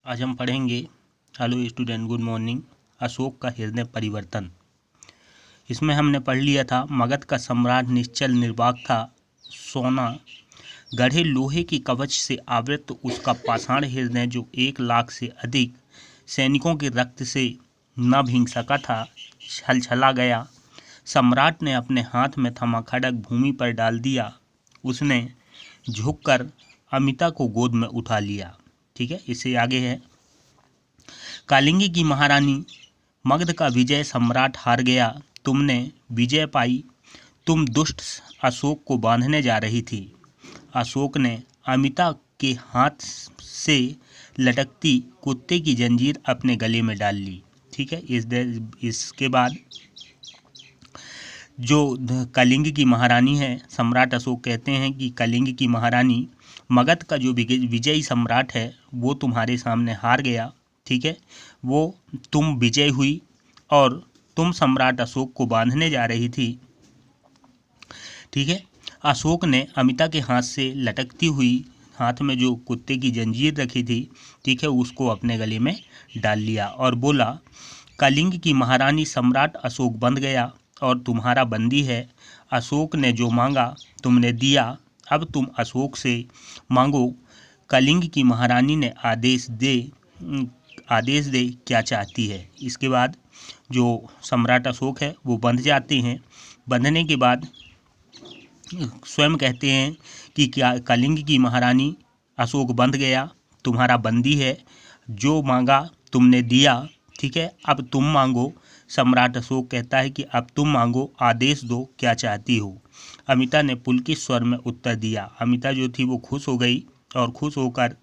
आज हम पढ़ेंगे hello student good morning Ashok का हृदय परिवर्तन। इसमें हमने पढ़ लिया था मगध का सम्राट निश्चल निर्वाक था। सोना गढ़े लोहे की कवच से आवृत उसका पाषाण हृदय जो 1 लाख से अधिक सैनिकों के रक्त से न भींग सका था छलछला गया। सम्राट ने अपने हाथ में थमा खड्ग भूमि पर डाल दिया। उसने झुककर अमिता को गोद में उठा लिया। ठीक है, इससे आगे है कालिंदी की महारानी मगध का विजय सम्राट हार गया। तुमने विजय पाई। तुम दुष्ट अशोक को बांधने जा रही थी। अशोक ने अमिता के हाथ से लटकती कुत्ते की जंजीर अपने गले में डाल ली। ठीक है, इसके बाद जो कलिंग की महारानी है, सम्राट अशोक कहते हैं कि कलिंग की महारानी मगध का जो विजयी सम्राट है वो तुम्हारे सामने हार गया। ठीक है, वो तुम विजय हुई और तुम सम्राट अशोक को बांधने जा रही थी। ठीक है, अशोक ने अमिता के हाथ से लटकती हुई हाथ में जो कुत्ते की जंजीर रखी थी, ठीक है, उसको अपने गले में डाल लिया और बोला कलिंग की महारानी सम्राट अशोक बंध गया और तुम्हारा बंदी है। अशोक ने जो मांगा तुमने दिया, अब तुम अशोक से मांगो। कलिंग की महारानी ने आदेश दे क्या चाहती है। इसके बाद जो सम्राट अशोक है वो बंध जाते हैं। बंधने के बाद स्वयं कहते हैं कि क्या कलिंग की महारानी अशोक बंध गया, तुम्हारा बंदी है, जो मांगा तुमने दिया। ठीक है, अब तुम मांगो। सम्राट अशोक कहता है कि अब तुम मांगो, आदेश दो क्या चाहती हो। अमिता ने पुलकित स्वर में उत्तर दिया। अमिता जो थी वो खुश हो गई और खुश होकर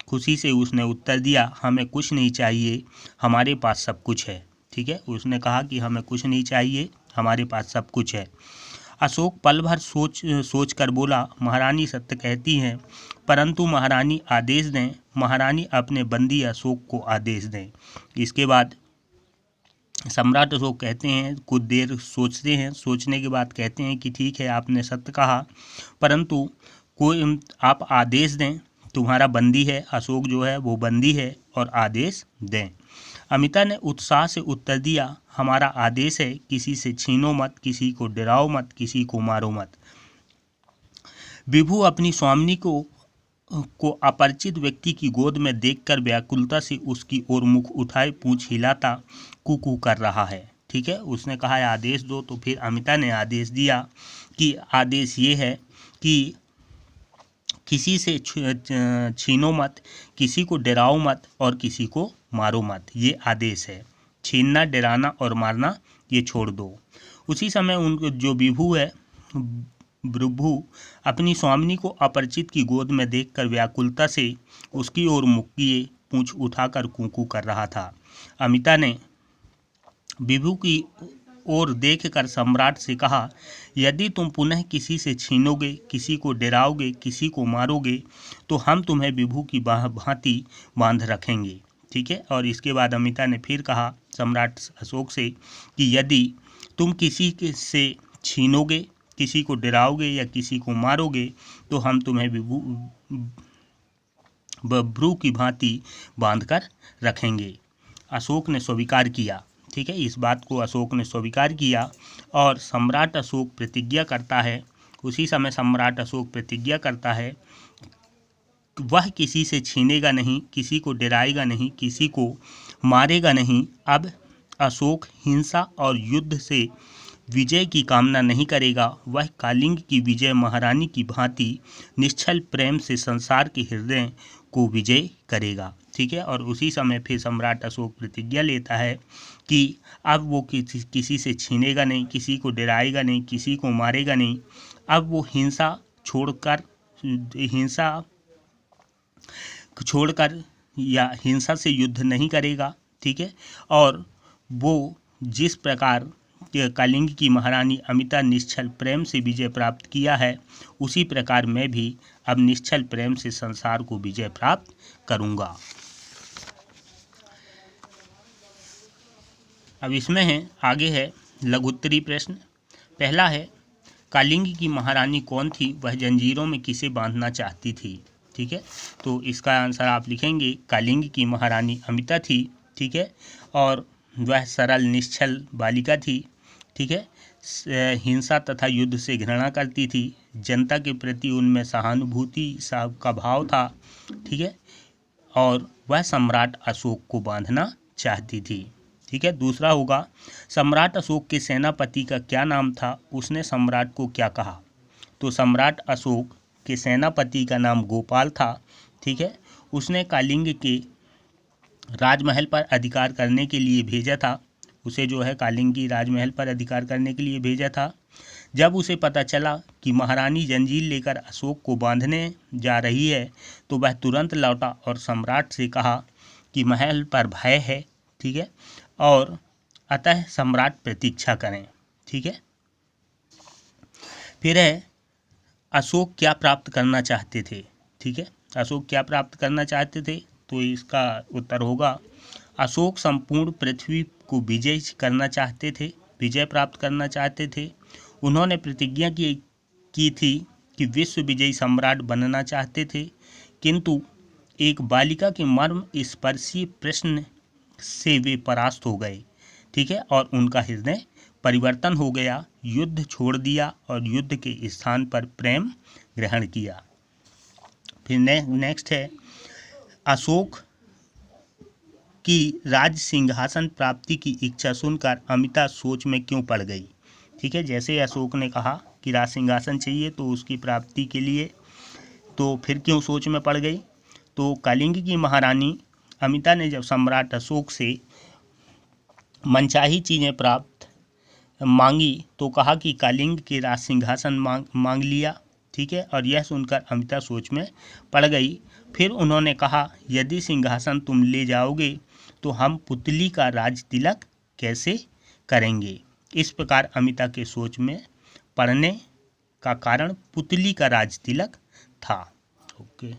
खुशी से उसने उत्तर दिया हमें कुछ नहीं चाहिए, हमारे पास सब कुछ है। ठीक है, उसने कहा कि हमें कुछ नहीं चाहिए, हमारे पास सब कुछ है। अशोक पल भर सोच कर बोला महारानी सत्य कहती हैं, परंतु महारानी आदेश दें। महारानी अपने बंदी अशोक को आदेश दें। इसके बाद सम्राट अशोक कहते हैं, कुछ देर सोचते हैं, सोचने के बाद कहते हैं कि ठीक है आपने सत्य कहा, परंतु कोई आप आदेश दें, तुम्हारा बंदी है, अशोक जो है वो बंदी है और आदेश दें। अमिता ने उत्साह से उत्तर दिया हमारा आदेश है, किसी से छीनो मत, किसी को डराओ मत, किसी को मारो मत। विभु अपनी स्वामिनी को अपरिचित व्यक्ति की गोद में देखकर व्याकुलता से उसकी ओर मुख उठाए पूंछ हिलाता कू कर रहा है। ठीक है, उसने कहा है आदेश दो, तो फिर अमिता ने आदेश दिया कि आदेश ये है कि किसी से छीनो मत, किसी को डराओ मत और किसी को मारो मत। ये आदेश है। छीनना, डराना और मारना ये छोड़ दो। उसी समय उनको जो विभु है, विभु अपनी स्वामिनी को अपरिचित की गोद में देखकर व्याकुलता से उसकी ओर मुख किए पूंछ उठाकर कूकू कर रहा था। अमिता ने विभु की ओर देखकर सम्राट से कहा यदि तुम पुनः किसी से छीनोगे, किसी को डराओगे, किसी को मारोगे, तो हम तुम्हें विभु की भांति बांध रखेंगे। ठीक है, और इसके बाद अमिता ने फिर कहा सम्राट अशोक से कि यदि तुम किसी से छीनोगे, किसी को डराओगे या किसी को मारोगे, तो हम तुम्हें बब्रू की भांति बांधकर रखेंगे। अशोक ने स्वीकार किया। ठीक है, इस बात को अशोक ने स्वीकार किया और सम्राट अशोक प्रतिज्ञा करता है। उसी समय सम्राट अशोक प्रतिज्ञा करता है वह किसी से छीनेगा नहीं, किसी को डराएगा नहीं, किसी को मारेगा नहीं। अब अशोक हिंसा और युद्ध से विजय की कामना नहीं करेगा। वह कालिंग की विजय महारानी की भांति निश्चल प्रेम से संसार के हृदय को विजय करेगा। ठीक है, और उसी समय फिर सम्राट अशोक प्रतिज्ञा लेता है कि अब वो किसी से छीनेगा नहीं, किसी को डराएगा नहीं, किसी को मारेगा नहीं। अब वो हिंसा छोड़कर या हिंसा से युद्ध नहीं करेगा। ठीक है, और वो जिस प्रकार कलिंग की महारानी अमिता निश्चल प्रेम से विजय प्राप्त किया है, उसी प्रकार मैं भी अब निश्चल प्रेम से संसार को विजय प्राप्त करूंगा। अब इसमें है आगे है लघुत्तरी प्रश्न। पहला है कालिंग की महारानी कौन थी, वह जंजीरों में किसे बांधना चाहती थी। ठीक है। तो इसका आंसर आप लिखेंगे कलिंग की महारानी अमिता थी, ठीक है, और वह सरल निश्चल बालिका थी, ठीक है, हिंसा तथा युद्ध से घृणा करती थी, जनता के प्रति उनमें सहानुभूति का भाव था, ठीक है, और वह सम्राट अशोक को बांधना चाहती थी, ठीक है। दूसरा होगा सम्राट अशोक के सेनापति का क्या नाम था, उसने सम्राट को क्या कहा। तो सम्राट अशोक के सेनापति का नाम गोपाल था, ठीक है। उसने कलिंग के राजमहल पर अधिकार करने के लिए भेजा था, उसे जो है कलिंग की राजमहल पर अधिकार करने के लिए भेजा था। जब उसे पता चला कि महारानी जंजीर लेकर अशोक को बांधने जा रही है तो वह तुरंत लौटा और सम्राट से कहा कि महल पर भय है, ठीक है, और अतः सम्राट प्रतीक्षा करें, ठीक है। फिर है अशोक क्या प्राप्त करना चाहते थे, ठीक है, अशोक क्या प्राप्त करना चाहते थे। तो इसका उत्तर होगा अशोक संपूर्ण पृथ्वी को विजय करना चाहते थे, विजय प्राप्त करना चाहते थे। उन्होंने प्रतिज्ञा की थी कि विश्व विजयी सम्राट बनना चाहते थे, किंतु एक बालिका के मर्म स्पर्शी प्रश्न से वे परास्त हो गए, ठीक है, और उनका हृदय परिवर्तन हो गया, युद्ध छोड़ दिया और युद्ध के स्थान पर प्रेम ग्रहण किया। फिर नेक्स्ट है अशोक की राज सिंहासन प्राप्ति की इच्छा सुनकर अमिता सोच में क्यों पड़ गई, ठीक है। जैसे अशोक ने कहा कि राज सिंहासन चाहिए तो उसकी प्राप्ति के लिए, तो फिर क्यों सोच में पड़ गई। तो कलिंग की महारानी अमिता ने जब सम्राट अशोक से मनचाही चीज़ें प्राप्त मांगी तो कहा कि कलिंग के राज सिंहासन मांग लिया, ठीक है, और यह सुनकर अमिता सोच में पड़ गई। फिर उन्होंने कहा यदि सिंहासन तुम ले जाओगे तो हम पुतली का राज तिलक कैसे करेंगे। इस प्रकार अमिता के सोच में पड़ने का कारण पुतली का राज तिलक था। ओके।